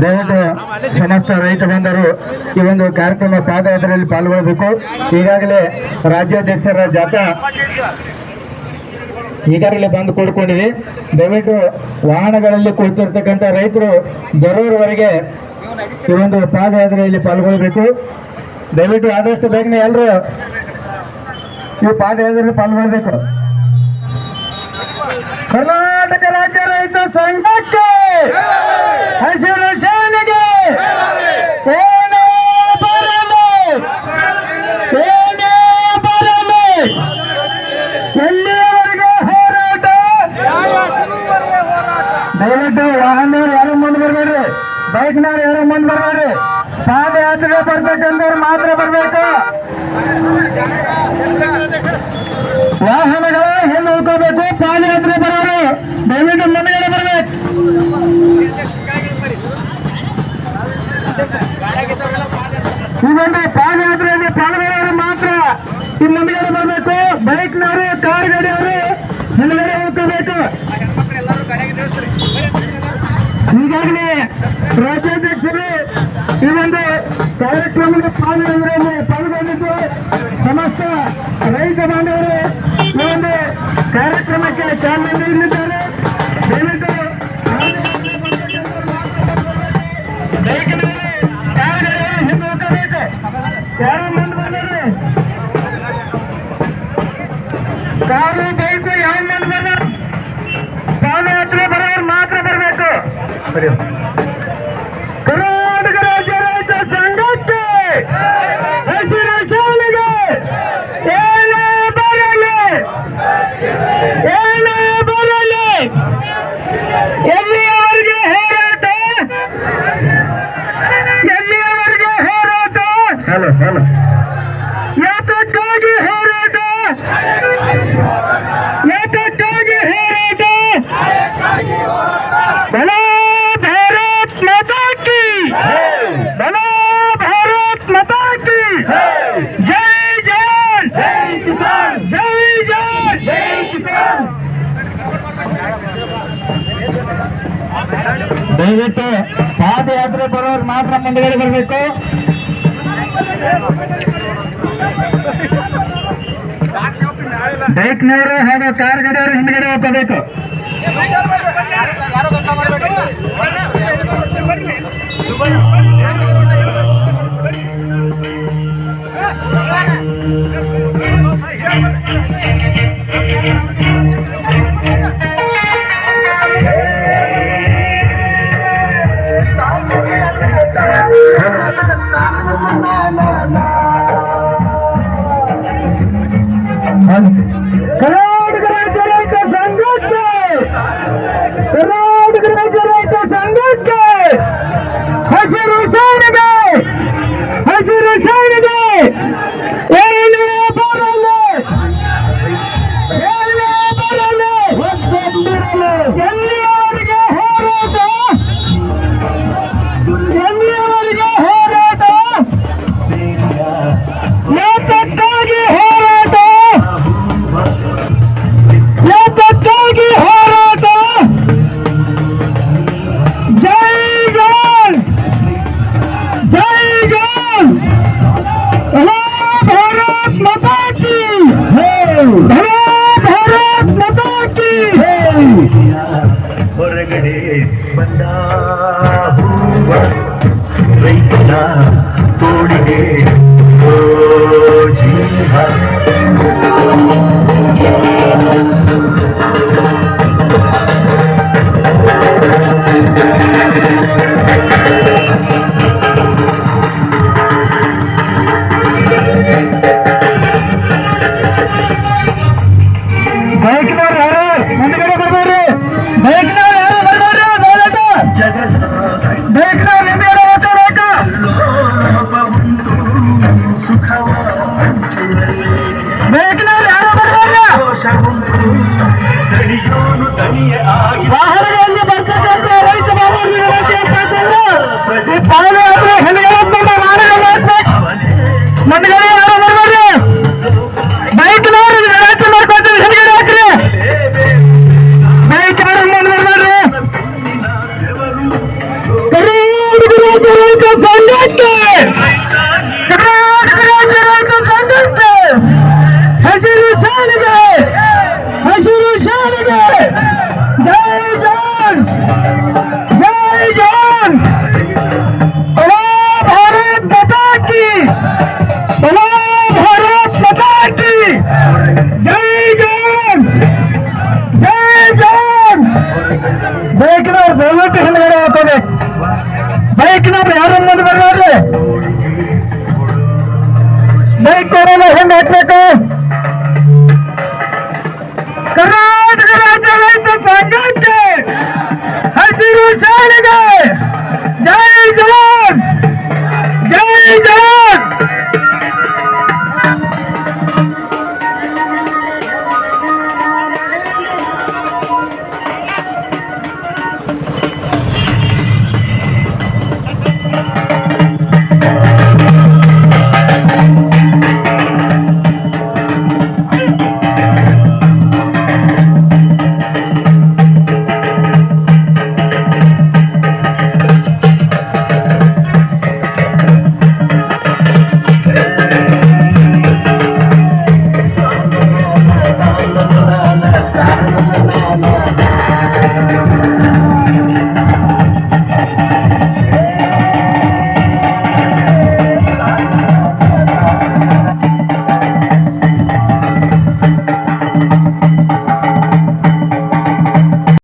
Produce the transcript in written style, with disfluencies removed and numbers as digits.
ದಯವಿಟ್ಟು ಸಮಸ್ತ ರೈತ ಬಂಧರು ಈ ಒಂದು ಕಾರ್ಯಕ್ರಮ ಪಾದಯಾತ್ರೆಯಲ್ಲಿ ಪಾಲ್ಗೊಳ್ಳಬೇಕು. ಈಗಾಗಲೇ ರಾಜ್ಯಾಧ್ಯಕ್ಷರ ಜಾಥಾ ಈಗಾಗಲೇ ಬಂದು ಕೂಡಿಕೊಂಡಿದೆ. ದಯವಿಟ್ಟು ವಾಹನಗಳಲ್ಲಿ ಕುಳಿತಿರ್ತಕ್ಕಂಥ ರೈತರು ಬರೋವರೆಗೆ ಈ ಒಂದು ಪಾದಯಾತ್ರೆಯಲ್ಲಿ ಪಾಲ್ಗೊಳ್ಳಬೇಕು. ದಯವಿಟ್ಟು ಆದಷ್ಟು ಬೇಗನೆ ಎಲ್ಲರೂ ಈ ಪಾದಯಾತ್ರೆಯಲ್ಲಿ ಪಾಲ್ಗೊಳ್ಳಬೇಕು. ಕರ್ನಾಟಕ ರಾಜ್ಯ ರೈತ ಸಂಘಕ್ಕೆ ಹಸಿರು ಶಾಲೆಗೆ ಏನೇ ಬರಲಿ ಎಲ್ಲಿಯವರೆಗೆ ಹೋರಾಟ. ದಯವಿಟ್ಟು ವಾಹನವ್ರು ಯಾರು ಮುಂದೆ ಬರಬೇಡ್ರಿ, ಬೈಕ್ನವ್ರು ಯಾರು ಮುಂದೆ ಬರಬೇಡ್ರಿ. ಪಾದಯಾತ್ರೆಗೆ ಬರ್ಬೇಕಂದ್ರೆ ಮಾತ್ರ ಬರ್ಬೇಕು. ವಾಹನಗಳ ಹೆಣ್ಣು ಹೋಗ್ಕೋಬೇಕು. ಪಾದಯಾತ್ರೆ ಬರೋರು ದಯವಿಟ್ಟು ಮುಂದಗಡೆ ಬರ್ಬೇಕು. ಈ ಒಂದು ಪಾದಯಾತ್ರೆಯಲ್ಲಿ ಪಾಲ್ಗೊಳ್ಳೋರು ಮಾತ್ರ ಈ ಮುಂದಗಡೆ ಬರಬೇಕು. ಬೈಕ್ನವರು ಕಾರ್ ಗಾಡಿಯವರು ಹಿಂದಗಡೆ ಹೋಗ್ಕೋಬೇಕು. ಈಗಾಗಲೇ ರಾಜ್ಯಾಧ್ಯಕ್ಷರು ಈ ಒಂದು ಕಾರ್ಯಕ್ರಮದ ಪಾದಯಾತ್ರೆಯಲ್ಲಿ ಪಾಲ್ಗೊಂಡಿದ್ದು ಸಮಸ್ತ ರೈತ ಬಾಂಧವರು ಈ ಒಂದು ಕಾರ್ಯಕ್ರಮಕ್ಕೆ ಚಾಲನೆ ನೀಡಲಿದ್ದಾರೆ. ದಯವಿಟ್ಟು ಹಿಂದೆ ಹೋಗಬೇಕು. ಯಾರು ಮುಂದೆ ಬಂದರೆ ಕಾರು ಬೈಕು ಯಾವ ಮುಂದೆ ಬಂದರು ಪಾದಯಾತ್ರೆ ಬರೋರು ಮಾತ್ರ ಬರಬೇಕು. ಕರ್ನಾಟಕ ರಾಜ್ಯ ರೈತ ಸಂಘಕ್ಕೆ ಹಸಿರು ಶಾಲೆಗೆ ಏನೇ ಬರಲಿ ಎಲ್ಲಿಯವರೆಗೆ ಹೋರಾಟ. ಯಾತಕ್ಕಾಗಿ ಹೋರಾಟ. ಬಲ ಭಾರತ್ ಮಾತಾ ಕಿ, ಬಲ ಭಾರತ್ ಮಾತಾ ಕಿ. ಜೈ ಜವಾನ್, ಜೈ ಕಿಸಾನ್, ಜೈ ಜವಾನ್, ಜೈ ಕಿಸಾನ್. ದಯವಿಟ್ಟು ಪಾದಯಾತ್ರೆ ಬರೋರು ಮಾತ್ರ ಮುಂದುವರೆ ಬರಬೇಕು. ಬೈಕ್ನವರು ಹಾಗೂ ಕಾರ್ ಗಾಡಿಯವರು ಹಿಂದ್ಗಡೆ ಹೋಗಬೇಕು. ಕರ್ನಾಟಕ ರಾಜ್ಯ ರೈತ ಸಂಘಕ್ಕೆ, ಕರ್ನಾಟಕ ರಾಜ್ಯ ರೈತ ಸಂಘಕ್ಕೆ ಹಸಿರು ಶಾಲೆಗೆ, ಹಸಿರು ಶಾಲೆಗೆ ಏನೇ ಬರಲಿ, ಏನೇ ಬರಲಿ ಎಲ್ಲಿಯವರೆಗೆ ಹೋರಾಟ, ಎಲ್ಲಿಯವರೆಗೆ ಹೋರಾಟ. ಯಾತಕ್ಕಾಗಿ ಹೋರಾಟ, ಯಾತಕ್ಕಾಗಿ ಹೋರಾಟ. ಜೈ ಜವಾನ್, ಜೈ ಜವಾನ್. ಭಾರತ್ ಮಾತಾ ಕಿ, ಭಾರತ್ ಮಾತಾ ಕಿ. ಹೊರಗಡೆ ಬಂದ ಹೂವ ರೈತನ ತೋಳಿಗೆ ಜೀವ. ಬೈಕ್ನವ್ರು ಯಾರು ಮುಂದ್ಗಡೆ ಬರ್ಬೇಡ್ರಿ, ಬೈಕ್ನವ್ರು ಯಾರು ಬರ್ಬೇಡ್ರಿ. ಬೈಕ್ನವ್ರು ಹಿಂದ್ಗಡೆ ಹೋಗ್ಬೇಕು. ಬೈಕ್ನವ್ರು ಯಾರು ಬರ್ಬೇಡ್ರಿ. ರೈತ ಸಂಘಕ್ಕೆ ಕರ್ನಾಟಕ ರಾಜ್ಯ ರೈತ ಸಂಘಕ್ಕೆ ಹಸಿರು ಶಾಲೆಗೆ ಜೈ ಜವಾನ್ ಜೈ ಜವಾನ್ बोलो भारत माता की बोलो भारत माता की जय जवान ಬೈಕ್ನವ್ರು ದಯವಿಟ್ಟು ಹಿಂದ್ಗಡೆ ಹಾಕೋದೆ ಬೈಕ್ನವ್ರು ಯಾರು ಮುಂದೆ ಬರ್ಬೇಡ್ರಿ ಬೈಕ್ ಅವರೆಲ್ಲ ಹಿಂದೆ ಹಾಕ್ಬೇಕು ಕರ್ನಾಟಕ ರಾಜ್ಯ ರೈತ ಸಂಘಕ್ಕೆ ಹಸಿರು ಶಾಲೆಗೆ